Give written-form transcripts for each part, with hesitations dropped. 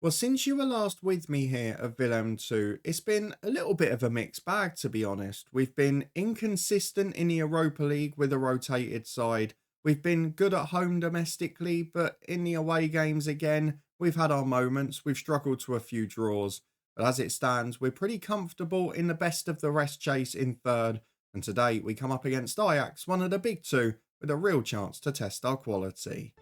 Well, since you were last with me here at Willem II, it's been a little bit of a mixed bag, to be honest. We've been inconsistent in the Europa League with a rotated side. We've been good at home domestically, but in the away games again, we've had our moments. We've struggled to a few draws. But as it stands, we're pretty comfortable in the best of the rest chase in third. And today we come up against Ajax, one of the big two, with a real chance to test our quality.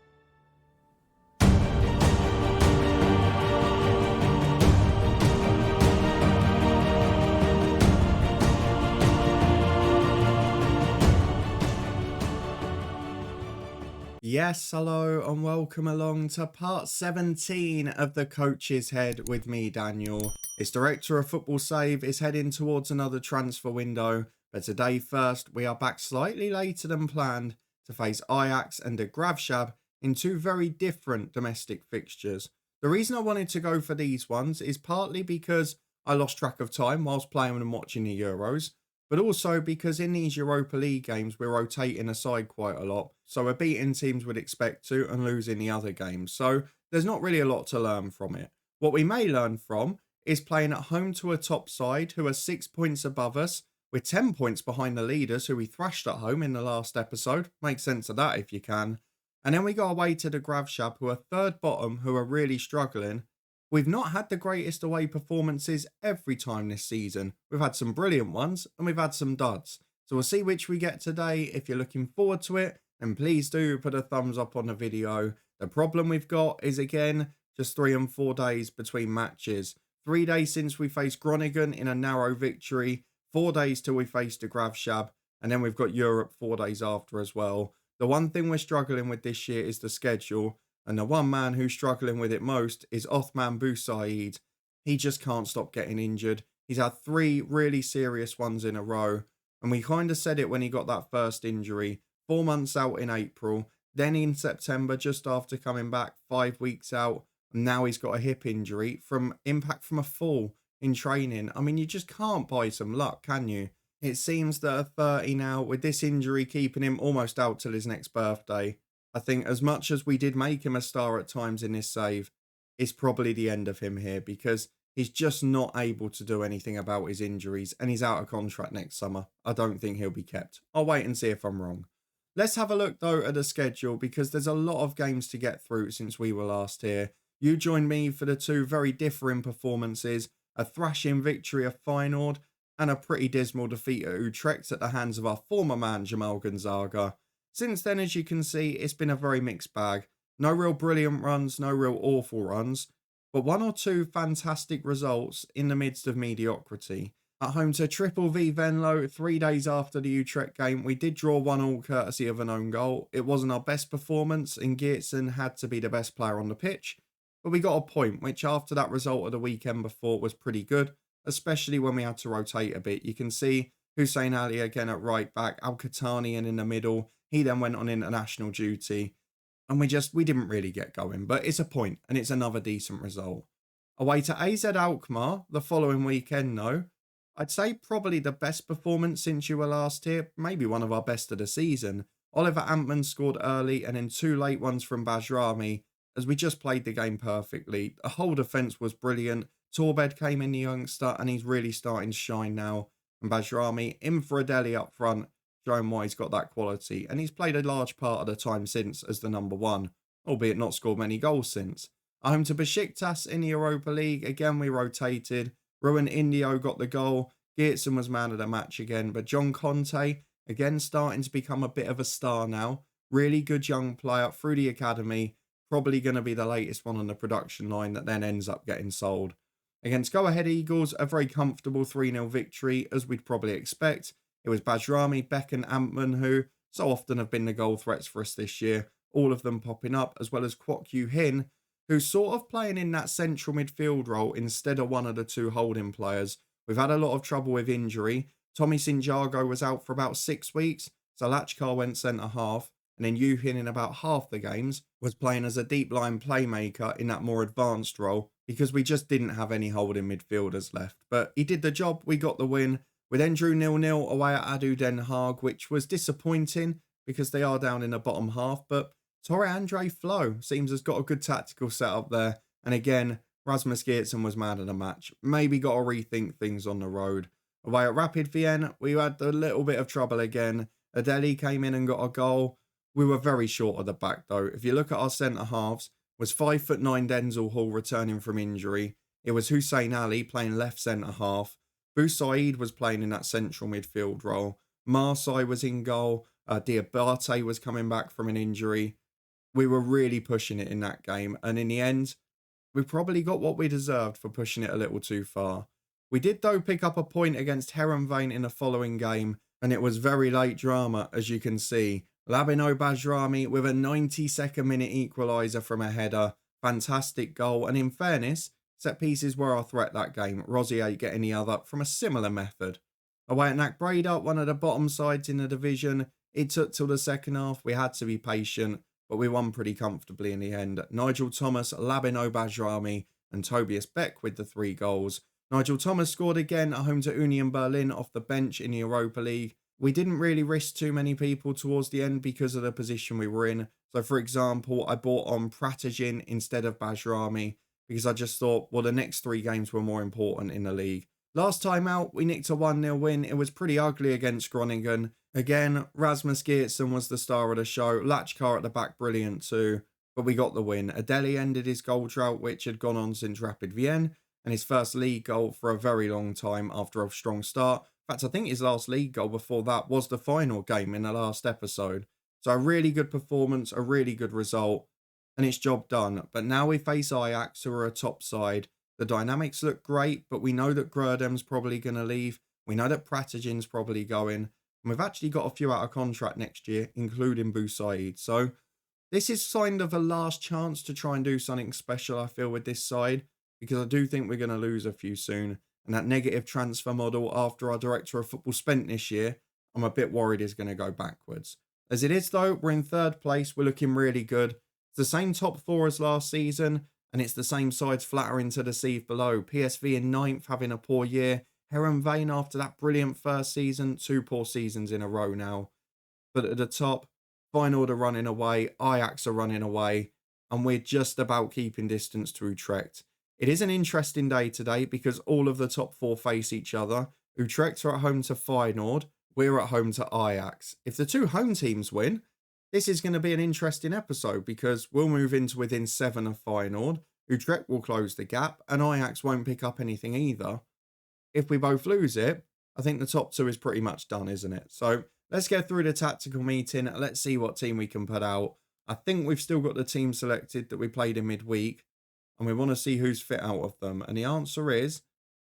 Yes, hello and welcome along to part 17 of the Coach's Head with me, Daniel. Its director of football save is heading towards another transfer window, but today first we are back slightly later than planned to face Ajax and De Graafschap in two very different domestic fixtures. The reason I wanted to go for these ones is partly because I lost track of time whilst playing and watching the Euros, but also because in these Europa League games, we're rotating aside quite a lot. So we're beating teams we'd expect to and losing the other games. So there's not really a lot to learn from it. What we may learn from is playing at home to a top side who are 6 points above us. We're 10 points behind the leaders who we thrashed at home in the last episode. Make sense of that if you can. And then we go away to the Graafschap who are third bottom, who are really struggling. We've not had the greatest away performances every time this season. We've had some brilliant ones and we've had some duds. So we'll see which we get today. If you're looking forward to it, then please do put a thumbs up on the video. The problem we've got is, again, just 3 and 4 days between matches. 3 days since we faced Groningen in a narrow victory, 4 days till we faced the Graafschap, and then we've got Europe 4 days after as well. The one thing we're struggling with this year is the schedule. And the one man who's struggling with it most is Othman Boussaid. He just can't stop getting injured. He's had 3 really serious ones in a row. And we kind of said it when he got that first injury. 4 months out in April. Then in September, just after coming back, 5 weeks out. And now he's got a hip injury from impact from a fall in training. I mean, you just can't buy some luck, can you? It seems that at 30 now, with this injury keeping him almost out till his next birthday, I think as much as we did make him a star at times in this save, it's probably the end of him here because he's just not able to do anything about his injuries and he's out of contract next summer. I don't think he'll be kept. I'll wait and see if I'm wrong. Let's have a look though at the schedule because there's a lot of games to get through since we were last here. You joined me for the 2 very differing performances, a thrashing victory of Feyenoord and a pretty dismal defeat at Utrecht at the hands of our former man Jamal Gonzaga. Since then, as you can see, it's been a very mixed bag. No real brilliant runs, no real awful runs, but 1 or 2 fantastic results in the midst of mediocrity. At home to Triple V Venlo, 3 days after the Utrecht game, we did draw 1-1 courtesy of an own goal. It wasn't our best performance and Geertsen had to be the best player on the pitch, but we got a point, which after that result of the weekend before was pretty good, especially when we had to rotate a bit. You can see Hussein Ali again at right back, Al-Qatanian in the middle. He then went on international duty and we didn't really get going, but it's a point and it's another decent result. Away to AZ Alkmaar the following weekend though, I'd say probably the best performance since you were last here, maybe one of our best of the season. Oliver Antman scored early and then 2 late ones from Bajrami as we just played the game perfectly. The whole defence was brilliant. Torbed came in the youngster and he's really starting to shine now. And Bajrami in for a deli up front, showing why he's got that quality, and he's played a large part of the time since as the number 1, albeit not scored many goals since. At home to Besiktas in the Europa League, again we rotated. Ruan Indio got the goal, Geertsen was man of the match again, but John Conte, again starting to become a bit of a star now. Really good young player through the academy, probably going to be the latest one on the production line that then ends up getting sold. Against Go Ahead Eagles, a very comfortable 3-0 victory, as we'd probably expect. It was Bajrami, Beck and Antman who so often have been the goal threats for us this year, all of them popping up, as well as Kwok Yu Hin, who's sort of playing in that central midfield role instead of one of the 2 holding players. We've had a lot of trouble with injury. Tommy Sinjago was out for about 6 weeks, Zalachkar went centre half, and then Yu Hin in about half the games was playing as a deep line playmaker in that more advanced role because we just didn't have any holding midfielders left. But he did the job, we got the win. We then drew 0-0 away at Adu Den Haag, which was disappointing because they are down in the bottom half. But Torre Andre Flo seems has got a good tactical setup there. And again, Rasmus Geertsen was man of the match. Maybe got to rethink things on the road. Away at Rapid Vienna, we had a little bit of trouble again. Adeli came in and got a goal. We were very short at the back though. If you look at our centre halves, was 5'9" Denzel Hall returning from injury. It was Hussein Ali playing left centre half. Boussaid was playing in that central midfield role. Marseille was in goal. Diabate was coming back from an injury. We were really pushing it in that game. And in the end, we probably got what we deserved for pushing it a little too far. We did, though, pick up a point against Heerenveen in the following game. And it was very late drama, as you can see. Labino Bajrami with a 92nd minute equaliser from a header. Fantastic goal. And in fairness, set pieces were our threat that game. Rosier getting the other from a similar method. Away at NAC Breda, one of the bottom sides in the division. It took till the second half. We had to be patient, but we won pretty comfortably in the end. Nigel Thomas, Labino Bajrami and Tobias Beck with the 3 goals. Nigel Thomas scored again at home to Union Berlin off the bench in the Europa League. We didn't really risk too many people towards the end because of the position we were in. So, for example, I bought on Pratajin instead of Bajrami because I just thought, well, the next 3 games were more important in the league. Last time out, we nicked a 1-0 win. It was pretty ugly against Groningen. Again, Rasmus Geertsen was the star of the show. Lachkar at the back, brilliant too. But we got the win. Adeli ended his goal drought, which had gone on since Rapid Vienna, and his first league goal for a very long time after a strong start. In fact, I think his last league goal before that was the final game in the last episode. So a really good performance, a really good result, and it's job done. But now we face Ajax, who are a top side. The dynamics look great, but we know that Grudem's probably going to leave. We know that Pratajin's probably going. And we've actually got a few out of contract next year, including Boussaid. So this is kind of a last chance to try and do something special, I feel, with this side, because I do think we're going to lose a few soon. And that negative transfer model after our director of football spent this year, I'm a bit worried is going to go backwards. As it is though, we're in 3rd place. We're looking really good. It's the same top 4 as last season. And it's the same sides flattering to deceive below. PSV in 9th, having a poor year. Heerenveen after that brilliant first season. 2 poor seasons in a row now. But at the top, Feyenoord are running away. Ajax are running away. And we're just about keeping distance to Utrecht. It is an interesting day today because all of the top 4 face each other. Utrecht are at home to Feyenoord. We're at home to Ajax. If the 2 home teams win, this is going to be an interesting episode because we'll move into within 7 of Feyenoord. Utrecht will close the gap and Ajax won't pick up anything either. If we both lose it, I think the top 2 is pretty much done, isn't it? So let's get through the tactical meeting. Let's see what team we can put out. I think we've still got the team selected that we played in midweek and we want to see who's fit out of them. And the answer is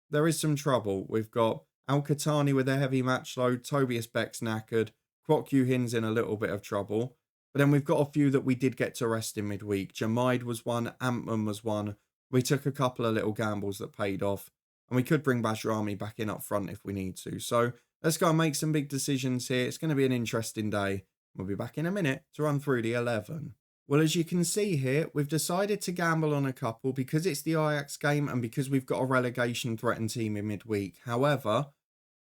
there is some trouble. We've got Al-Qahtani with a heavy match load. Tobias Beck's knackered. Kwok Yu-hin's in a little bit of trouble. But then we've got a few that we did get to rest in midweek. Jamaid was one. Antman was one. We took a couple of little gambles that paid off. And we could bring Bajrami back in up front if we need to. So let's go and make some big decisions here. It's going to be an interesting day. We'll be back in a minute to run through the 11. Well, as you can see here, we've decided to gamble on a couple because it's the Ajax game and because we've got a relegation threatened team in midweek. However,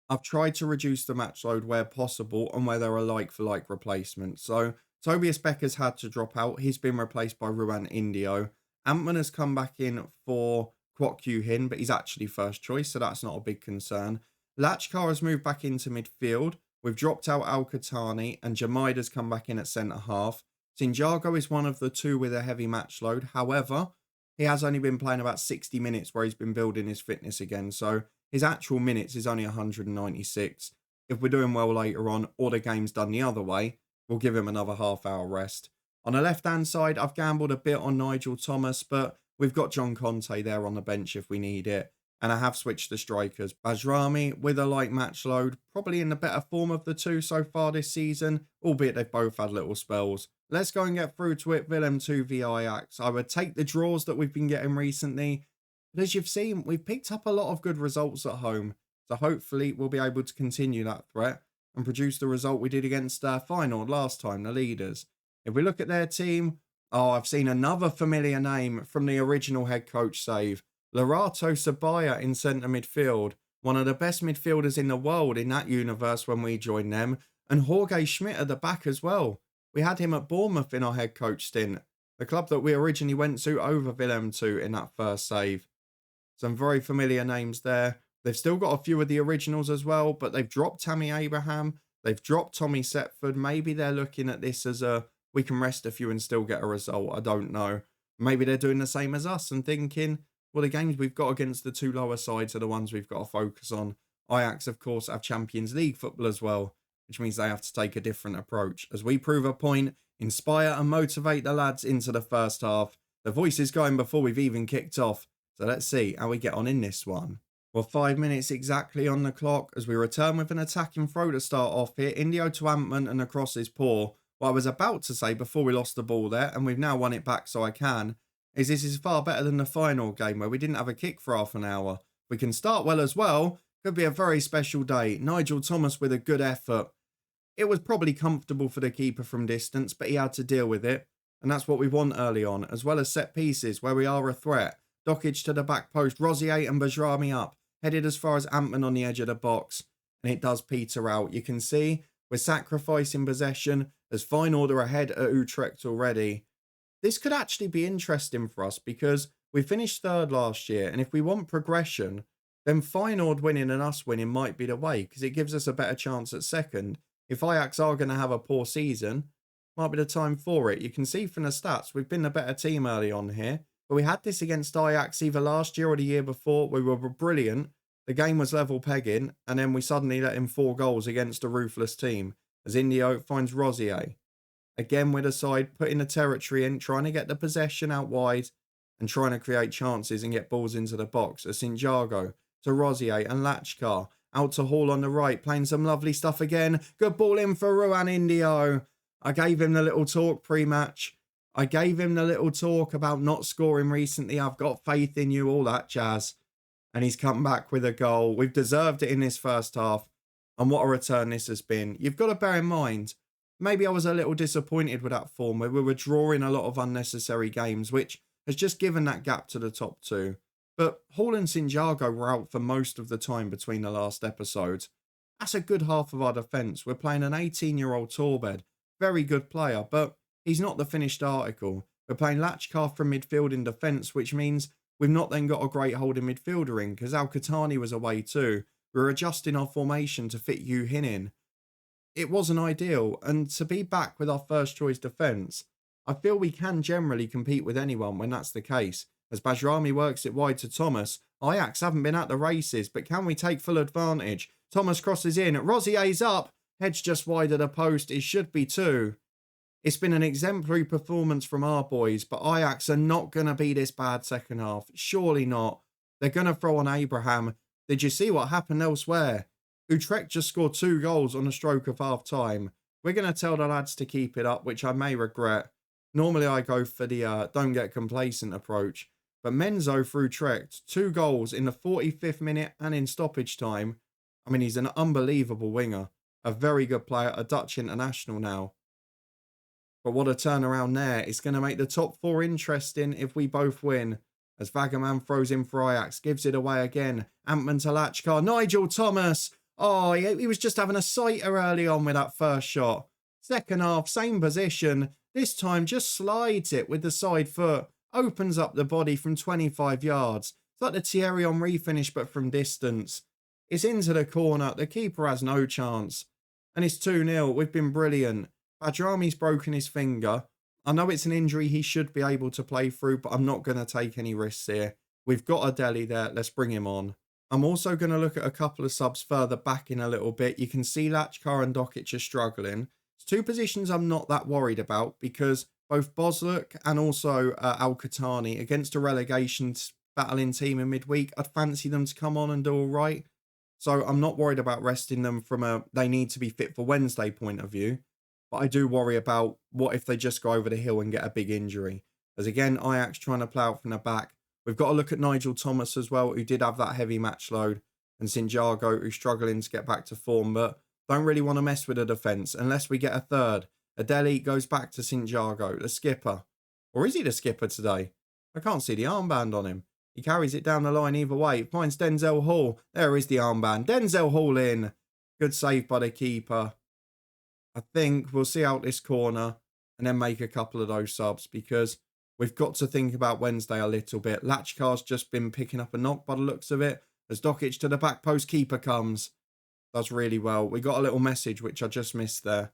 I've tried to reduce the match load where possible and where there are like-for-like replacements. So Tobias Becker's had to drop out. He's been replaced by Ruan Indio. Antman has come back in for Kwok Yu-hin, but he's actually first choice, so that's not a big concern. Lachkar has moved back into midfield. We've dropped out Al-Qahtani, and Jamaid has come back in at centre-half. Sinjago is one of the 2 with a heavy match load. However, he has only been playing about 60 minutes where he's been building his fitness again, so his actual minutes is only 196. If we're doing well later on, or the game's done the other way, we'll give him another half-hour rest. On the left-hand side, I've gambled a bit on Nigel Thomas, but we've got John Conte there on the bench if we need it. And I have switched the strikers. Bajrami with a light match load, probably in the better form of the 2 so far this season, albeit they've both had little spells. Let's go and get through to it. Willem II v Ajax. I would take the draws that we've been getting recently. But as you've seen, we've picked up a lot of good results at home. So hopefully we'll be able to continue that threat and produce the result we did against Feyenoord last time, the leaders. If we look at their team, I've seen another familiar name from the original head coach save. Lerato Sabaya in centre midfield. One of the best midfielders in the world in that universe when we joined them. And Jorge Schmidt at the back as well. We had him at Bournemouth in our head coach stint. the club that we originally went to over Willem II in that first save. Some very familiar names there. They've still got a few of the originals as well, but they've dropped Tammy Abraham. They've dropped Tommy Setford. Maybe they're looking at this as we can rest a few and still get a result. I don't know. Maybe they're doing the same as us and thinking, well, the games we've got against the two lower sides are the ones we've got to focus on. Ajax, of course, have Champions League football as well, which means they have to take a different approach. As we prove a point, inspire and motivate the lads into the first half. The voice is going before we've even kicked off. So let's see how we get on in this one. Well, 5 minutes exactly on the clock as we return with an attacking throw to start off here. Indio to Antman and the cross is poor. What I was about to say before we lost the ball there, and we've now won it back so I can, is this is far better than the final game where we didn't have a kick for half an hour. We can start well as well. Could be a very special day. Nigel Thomas with a good effort. It was probably comfortable for the keeper from distance, but he had to deal with it. And that's what we want early on, as well as set pieces where we are a threat. Dokic to the back post, Rosier and Bajrami up, headed as far as Antman on the edge of the box, and it does peter out. You can see we're sacrificing possession. There's fine order ahead at Utrecht already. This could actually be interesting for us because we finished third last year, and if we want progression, then Feyenoord winning and us winning might be the way because it gives us a better chance at second. If Ajax are going to have a poor season, might be the time for it. You can see from the stats, we've been the better team early on here. But we had this against Ajax either last year or the year before. We were brilliant. The game was level pegging. And then we suddenly let in 4 goals against a ruthless team. As Indio finds Rosier. Again with a side, putting the territory in, trying to get the possession out wide. And trying to create chances and get balls into the box. As Santiago to Rosier and Lachkar. Out to Hall on the right, playing some lovely stuff again. Good ball in for Ruan Indio. I gave him the little talk pre-match. I gave him the little talk about not scoring recently. I've got faith in you, all that jazz. And he's come back with a goal. We've deserved it in this first half. And what a return this has been. You've got to bear in mind, maybe I was a little disappointed with that form where we were drawing a lot of unnecessary games, which has just given that gap to the top two. But Hall and Santiago were out for most of the time between the last episodes. That's a good half of our defence. We're playing an 18-year-old Torbed. Very good player, but he's not the finished article. We're playing Lachkar from midfield in defence, which means we've not then got a great holding midfielder in because Al-Qatani was away too. We're adjusting our formation to fit Yu Hin in. It wasn't ideal, and to be back with our first choice defence, I feel we can generally compete with anyone when that's the case. As Bajrami works it wide to Thomas, Ajax haven't been at the races, but can we take full advantage? Thomas crosses in, Rosier's up, heads just wide of the post, it should be 2. It's been an exemplary performance from our boys, but Ajax are not going to be this bad second half. Surely not. They're going to throw on Abraham. Did you see what happened elsewhere? Utrecht just scored 2 goals on a stroke of half time. We're going to tell the lads to keep it up, which I may regret. Normally I go for the don't get complacent approach. But Menzo for Utrecht, 2 goals in the 45th minute and in stoppage time. I mean, he's an unbelievable winger. A very good player, a Dutch international now. But what a turnaround there. It's going to make the top 4 interesting if we both win. As Vagaman throws in for Ajax, gives it away again. Antman to Lachkar, Nigel Thomas. Oh, he was just having a sighter early on with that first shot. Second half, same position. This time just slides it with the side foot. Opens up the body from 25 yards. It's like the Thierry Henry finish, but from distance. It's into the corner. The keeper has no chance. And it's 2-0. We've been brilliant. Bajrami's broken his finger. I know it's an injury he should be able to play through, but I'm not going to take any risks here. We've got a Deli there. Let's bring him on. I'm also going to look at a couple of subs further back in a little bit. You can see Lachkar and Dokic are struggling. It's 2 positions I'm not that worried about because both Bozluk and also Al-Qatani against a relegation battling team in midweek, I'd fancy them to come on and do all right. So I'm not worried about resting them from a they need to be fit for Wednesday point of view. But I do worry about what if they just go over the hill and get a big injury. As again, Ajax trying to play out from the back. We've got to look at Nigel Thomas as well, who did have that heavy match load. And Santiago, who's struggling to get back to form, but don't really want to mess with the defence unless we get a third. Adeli goes back to Santiago, the skipper. Or is he the skipper today? I can't see the armband on him. He carries it down the line either way. Finds Denzel Hall. There is the armband. Denzel Hall in. Good save by the keeper. I think we'll see out this corner and then make a couple of those subs because We've got to think about Wednesday a little bit. Lachkar's just been picking up a knock by the looks of it. As Dokic to the back post, keeper comes. Does really well. We got a little message, which I just missed there.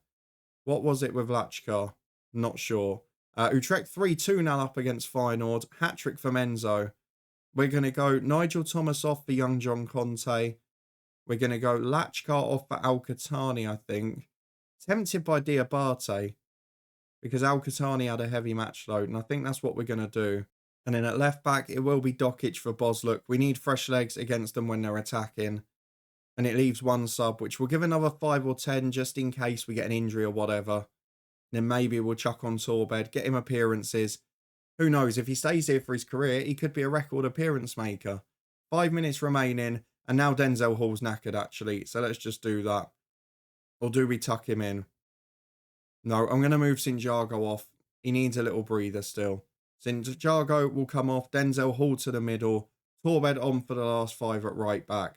What was it with Lachkar? Not sure. Utrecht 3-2 now up against Feyenoord. Hat-trick for Menzo. We're going to go Nigel Thomas off for young John Conte. We're going to go Lachkar off for Al-Qahtani, I think. Tempted by Diabate, because Al-Qahtani had a heavy match load, and I think that's what we're going to do. And then at left back, it will be Dokic for Bosluk. We need fresh legs against them when they're attacking. And it leaves one sub, which will give another 5 or 10 just in case we get an injury or whatever. Then maybe we'll chuck on Torbed, get him appearances. Who knows, if he stays here for his career, he could be a record appearance maker. 5 minutes remaining, and now Denzel Hall's knackered actually, so let's just do that. Or do we tuck him in? No, I'm going to move Santiago off. He needs a little breather still. Santiago will come off, Denzel Hall to the middle, Torbed on for the last 5 at right back.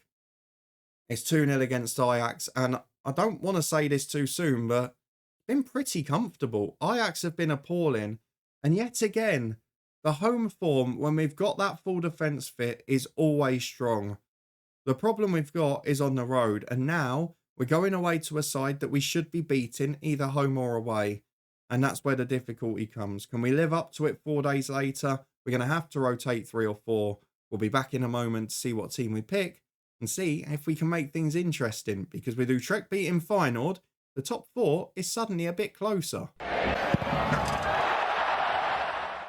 It's 2-0 against Ajax, and I don't want to say this too soon, but it's been pretty comfortable. Ajax have been appalling, and yet again, the home form, when we've got that full defence fit, is always strong. The problem we've got is on the road, and now we're going away to a side that we should be beating, either home or away, and that's where the difficulty comes. Can we live up to it 4 days later? We're going to have to rotate 3 or 4. We'll be back in a moment to see what team we pick, and see if we can make things interesting, because with Utrecht beating Feyenoord, the top 4 is suddenly a bit closer.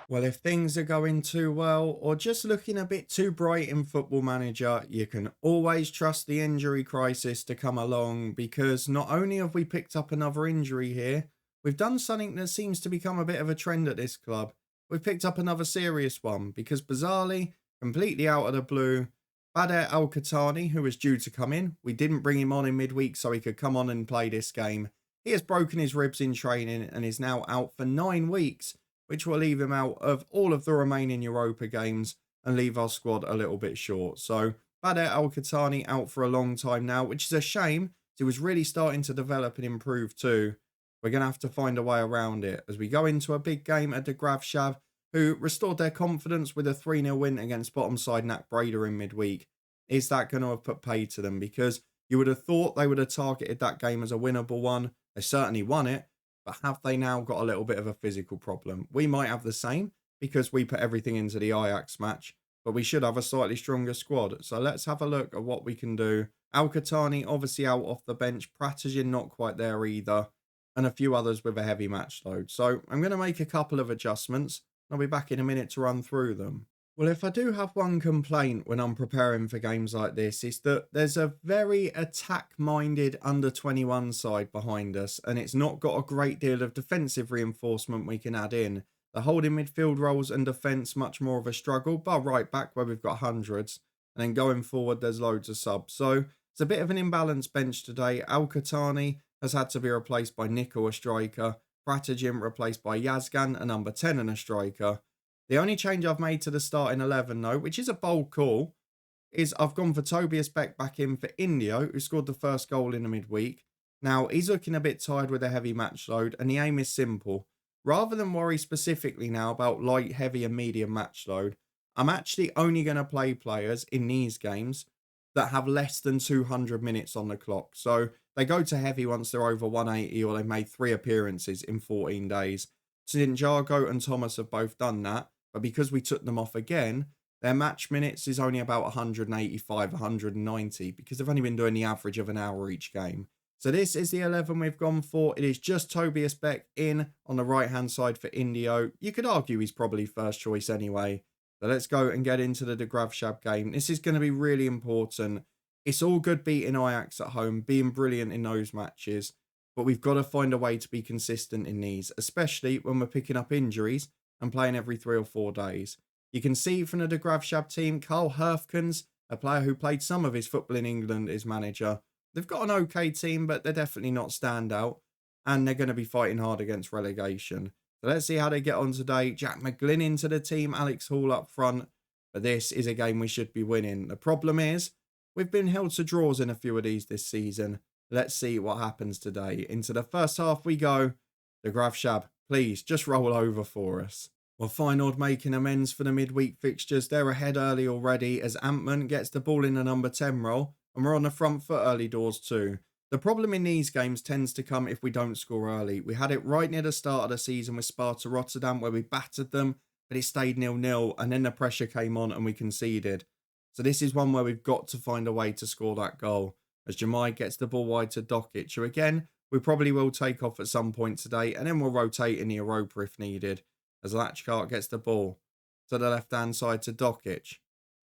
Well, if things are going too well, or just looking a bit too bright in Football Manager, you can always trust the injury crisis to come along, because not only have we picked up another injury here, we've done something that seems to become a bit of a trend at this club. We've picked up another serious one, because bizarrely, completely out of the blue, Bader Al-Qahtani, who was due to come in, we didn't bring him on in midweek so he could come on and play this game. He has broken his ribs in training and is now out for 9 weeks, which will leave him out of all of the remaining Europa games and leave our squad a little bit short. So Bader Al-Qahtani out for a long time now, which is a shame. He was really starting to develop and improve too. We're going to have to find a way around it as we go into a big game at De Graafschap, who restored their confidence with a 3-0 win against bottom side NAC Breda in midweek. Is that going to have put paid to them? Because you would have thought they would have targeted that game as a winnable one. They certainly won it. But have they now got a little bit of a physical problem? We might have the same because we put everything into the Ajax match. But we should have a slightly stronger squad. So let's have a look at what we can do. Al-Qahtani obviously out off the bench. Pratijin not quite there either. And a few others with a heavy match load. So I'm going to make a couple of adjustments. I'll be back in a minute to run through them. Well, if I do have one complaint when I'm preparing for games like this, is that there's a very attack-minded under-21 side behind us, and it's not got a great deal of defensive reinforcement we can add in. The holding midfield roles and defence much more of a struggle, but right back where we've got hundreds, and then going forward there's loads of subs. So it's a bit of an imbalanced bench today. Al-Qahtani has had to be replaced by Nico, a striker. Pratijin replaced by Yazgan, a number 10 and a striker. The only change I've made to the starting 11 though, which is a bold call, is I've gone for Tobias Beck back in for Indio, who scored the first goal in the midweek. Now, he's looking a bit tired with a heavy match load, and the aim is simple. Rather than worry specifically now about light, heavy and medium match load, I'm actually only going to play players in these games that have less than 200 minutes on the clock. So they go to heavy once they're over 180 or they've made 3 appearances in 14 days. Santiago and Thomas have both done that, but because we took them off again, their match minutes is only about 185, 190, because they've only been doing the average of an hour each game. So this is the 11 we've gone for. It is just Tobias Beck in on the right-hand side for Indio. You could argue he's probably first choice anyway. So let's go and get into the De Graafschap game. This is going to be really important. It's all good beating Ajax at home, being brilliant in those matches, but we've got to find a way to be consistent in these, especially when we're picking up injuries and playing every 3 or 4 days. You can see from the De Graafschap team, Carl Herfkens, a player who played some of his football in England, is manager. They've got an okay team, but they're definitely not standout, and they're going to be fighting hard against relegation. So let's see how they get on today. Jack McGlynn into the team, Alex Hall up front, but this is a game we should be winning. The problem is, we've been held to draws in a few of these this season. Let's see what happens today. Into the first half we go. De Graafschap, please, just roll over for us. Well, Feyenoord making amends for the midweek fixtures. They're ahead early already as Antman gets the ball in the number 10 role, and we're on the front foot early doors too. The problem in these games tends to come if we don't score early. We had it right near the start of the season with Sparta Rotterdam where we battered them, but it stayed 0-0, and then the pressure came on and we conceded. So this is one where we've got to find a way to score that goal. As Jamai gets the ball wide to Dokic, who again, we probably will take off at some point today, and then we'll rotate in the Europa if needed. As Latchkart gets the ball to the left-hand side to Dokic.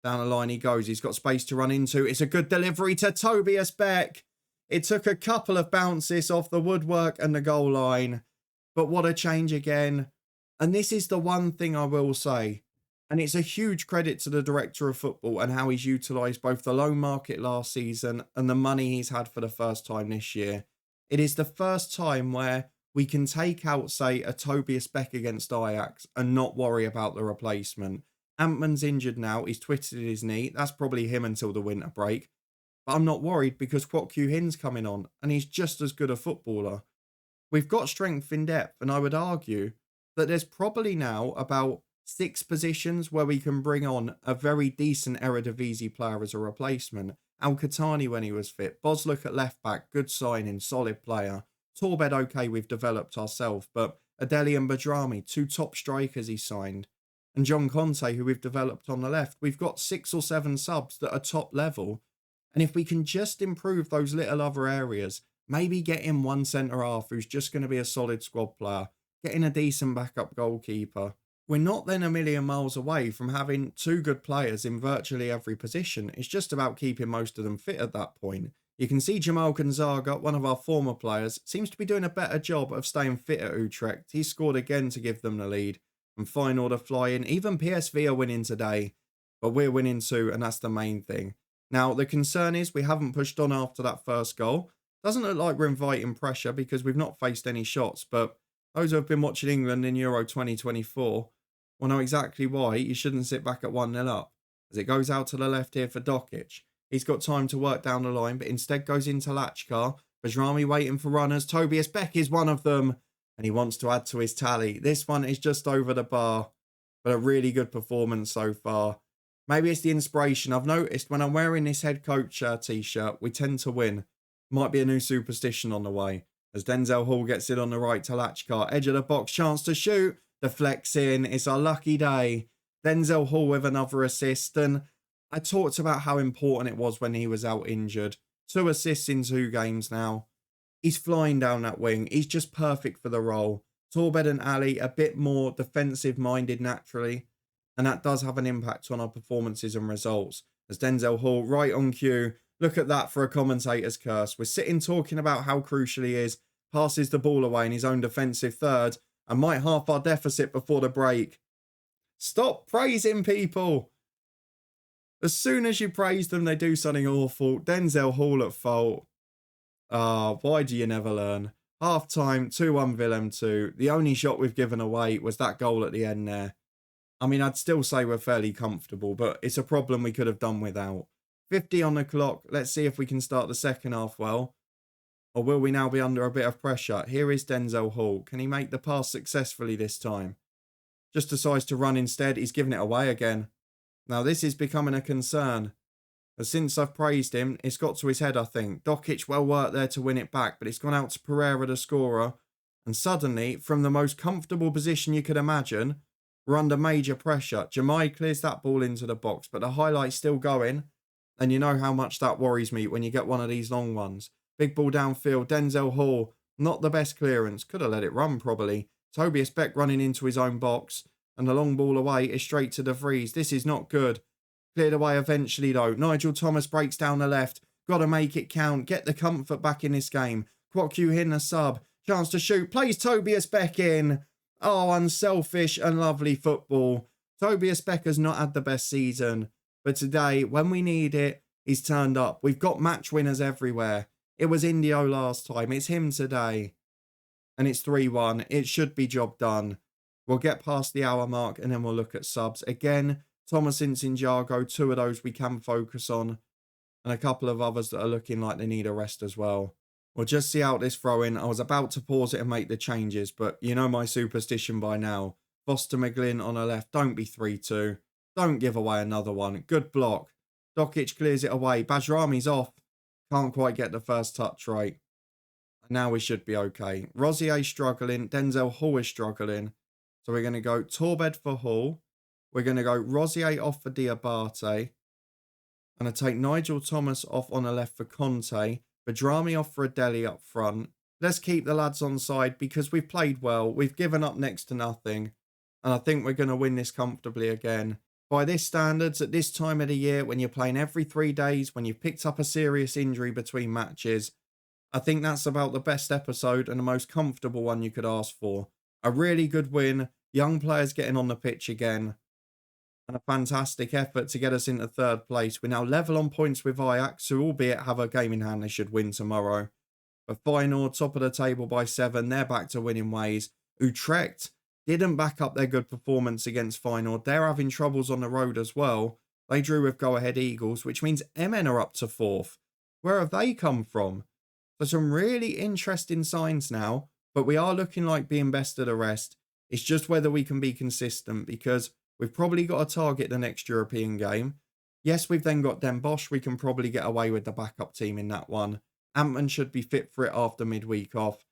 Down the line he goes. He's got space to run into. It's a good delivery to Tobias Beck. It took a couple of bounces off the woodwork and the goal line. But what a change again. And this is the one thing I will say. And it's a huge credit to the director of football and how he's utilised both the loan market last season and the money he's had for the first time this year. It is the first time where we can take out, say, a Tobias Beck against Ajax and not worry about the replacement. Antman's injured now. He's twisted his knee. That's probably him until the winter break. But I'm not worried because Kwok Kyu Hin's coming on and he's just as good a footballer. We've got strength in depth, and I would argue that there's probably now about 6 positions where we can bring on a very decent Eredivisie player as a replacement. Al-Khatani when he was fit. Bozluk at left back, good signing, solid player. Torbed, okay, we've developed ourselves, but Adeli and Badrami, 2 top strikers he signed. And John Conte, who we've developed on the left. We've got 6 or 7 subs that are top level. And if we can just improve those little other areas, maybe get in one centre-half who's just going to be a solid squad player, getting a decent backup goalkeeper, we're not then a million miles away from having 2 good players in virtually every position. It's just about keeping most of them fit at that point. You can see Jamal Gonzaga, one of our former players, seems to be doing a better job of staying fit at Utrecht. He scored again to give them the lead. And Feyenoord are flying. Even PSV are winning today. But we're winning too, and that's the main thing. Now, the concern is we haven't pushed on after that first goal. Doesn't look like we're inviting pressure because we've not faced any shots. But those who have been watching England in Euro 2024 will know exactly why you shouldn't sit back at 1-0 up. As it goes out to the left here for Dokic. He's got time to work down the line, but instead goes into Latchkar. Bajrami waiting for runners. Tobias Beck is one of them, and he wants to add to his tally. This one is just over the bar, but a really good performance so far. Maybe it's the inspiration. I've noticed when I'm wearing this head coach t-shirt, we tend to win. Might be a new superstition on the way. As Denzel Hall gets it on the right to Latchkar. Edge of the box, chance to shoot. Deflects in. It's our lucky day. Denzel Hall with another assist, and I talked about how important it was when he was out injured. 2 assists in 2 games now. He's flying down that wing. He's just perfect for the role. Torbed and Ali a bit more defensive-minded naturally. And that does have an impact on our performances and results. As Denzel Hall right on cue. Look at that for a commentator's curse. We're sitting talking about how crucial he is. Passes the ball away in his own defensive third. And might half our deficit before the break. Stop praising people. As soon as you praise them, they do something awful. Denzel Hall at fault. Why do you never learn? Half time, 2-1 Willem II. The only shot we've given away was that goal at the end there. I mean, I'd still say we're fairly comfortable, but it's a problem we could have done without. 50 on the clock. Let's see if we can start the second half well. Or will we now be under a bit of pressure? Here is Denzel Hall. Can he make the pass successfully this time? Just decides to run instead. He's given it away again. Now, this is becoming a concern. As since I've praised him, it's got to his head, I think. Dokic well worked there to win it back, but it's gone out to Pereira, the scorer. And suddenly, from the most comfortable position you could imagine, we're under major pressure. Jamai clears that ball into the box, but the highlight's still going. And you know how much that worries me when you get one of these long ones. Big ball downfield. Denzel Hall, not the best clearance. Could have let it run, probably. Tobias Beck running into his own box. And the long ball away is straight to De Vries. This is not good. Cleared away eventually, though. Nigel Thomas breaks down the left. Got to make it count. Get the comfort back in this game. Kwok Kyu Hin, a sub. Chance to shoot. Plays Tobias Beck in. Oh, unselfish and lovely football. Tobias Beck has not had the best season. But today, when we need it, he's turned up. We've got match winners everywhere. It was Indio last time. It's him today. And it's 3-1. It should be job done. We'll get past the hour mark and then we'll look at subs. Again, Thomas and Sinjago, 2 of those we can focus on. And a couple of others that are looking like they need a rest as well. We'll just see out this throw-in. I was about to pause it and make the changes, but you know my superstition by now. Foster McGlynn on the left. Don't be 3-2. Don't give away another one. Good block. Dokic clears it away. Bajrami's off. Can't quite get the first touch right. Now we should be okay. Rosier struggling. Denzel Hall is struggling. So we're going to go Torbed for Hall. We're going to go Rosier off for Diabate. I'm going to take Nigel Thomas off on the left for Conte. Badrami off for Adeli up front. Let's keep the lads on side because we've played well. We've given up next to nothing. And I think we're going to win this comfortably again. By this standards, at this time of the year, when you're playing every 3 days, when you've picked up a serious injury between matches, I think that's about the best episode and the most comfortable one you could ask for. A really good win, young players getting on the pitch again, and a fantastic effort to get us into 3rd place. We're now level on points with Ajax, who albeit have a game in hand they should win tomorrow. But Feyenoord, top of the table by 7, they're back to winning ways. Utrecht didn't back up their good performance against Feyenoord. They're having troubles on the road as well. They drew with Go Ahead Eagles, which means MN are up to 4th. Where have they come from? So some really interesting signs now, but we are looking like being best of the rest. It's just whether we can be consistent because we've probably got to target the next European game. Yes, we've then got Den Bosch. We can probably get away with the backup team in that one. Antman should be fit for it after midweek off.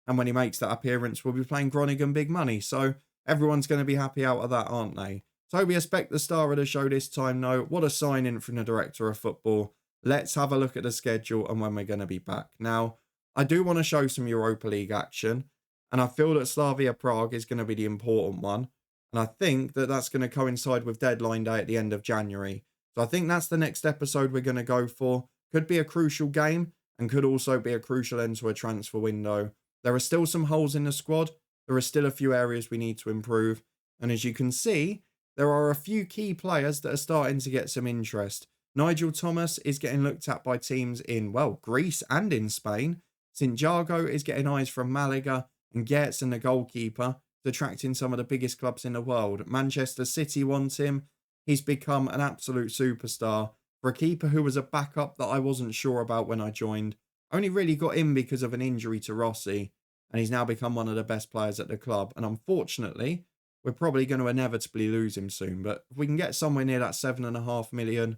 And when he makes that appearance, we'll be playing Groningen big money. So everyone's going to be happy out of that, aren't they? Tobias Beck, the star of the show this time, though. What a sign-in from the director of football. Let's have a look at the schedule and when we're going to be back. Now, I do want to show some Europa League action. And I feel that Slavia Prague is going to be the important one. And I think that that's going to coincide with deadline day at the end of January. So I think that's the next episode we're going to go for. Could be a crucial game and could also be a crucial end to a transfer window. There are still some holes in the squad. There are still a few areas we need to improve. And as you can see, there are a few key players that are starting to get some interest. Nigel Thomas is getting looked at by teams in, well, Greece and in Spain. St. Jago is getting eyes from Malaga, and Gertsen, the goalkeeper, is attracting some of the biggest clubs in the world. Manchester City want him. He's become an absolute superstar. For a keeper who was a backup that I wasn't sure about when I joined, only really got in because of an injury to Rossi, and he's now become one of the best players at the club. And unfortunately, we're probably going to inevitably lose him soon. But if we can get somewhere near that 7.5 million,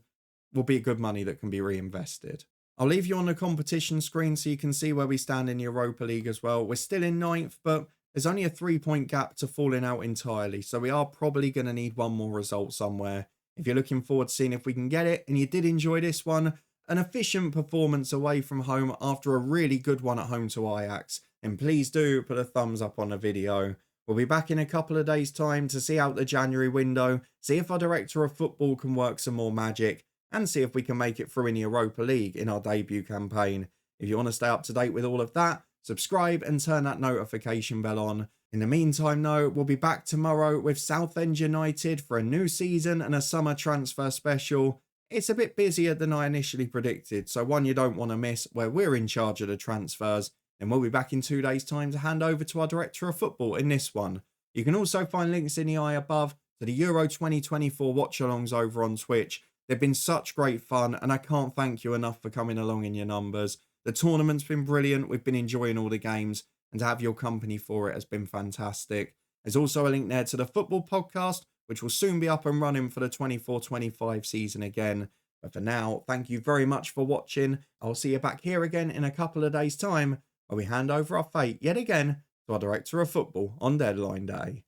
will be good money that can be reinvested. I'll leave you on the competition screen so you can see where we stand in the Europa League as well. We're still in 9th, but there's only a 3-point gap to falling out entirely. So we are probably going to need one more result somewhere. If you're looking forward to seeing if we can get it, and you did enjoy this one, an efficient performance away from home after a really good one at home to Ajax, then please do put a thumbs up on the video. We'll be back in a couple of days' time to see out the January window, see if our director of football can work some more magic, and see if we can make it through in the Europa League in our debut campaign. If you want to stay up to date with all of that, subscribe and turn that notification bell on. In the meantime, though, we'll be back tomorrow with Southend United for a new season and a summer transfer special. It's a bit busier than I initially predicted, so one you don't want to miss, where we're in charge of the transfers. And we'll be back in 2 days' time to hand over to our director of football in this one. You can also find links in the eye above to the Euro 2024 watch-alongs over on Twitch. They've been such great fun, and I can't thank you enough for coming along in your numbers. The tournament's been brilliant. We've been enjoying all the games, and to have your company for it has been fantastic. There's also a link there to the football podcast, which will soon be up and running for the 24-25 season again. But for now, thank you very much for watching. I'll see you back here again in a couple of days' time, where we hand over our fate yet again to our director of football on deadline day.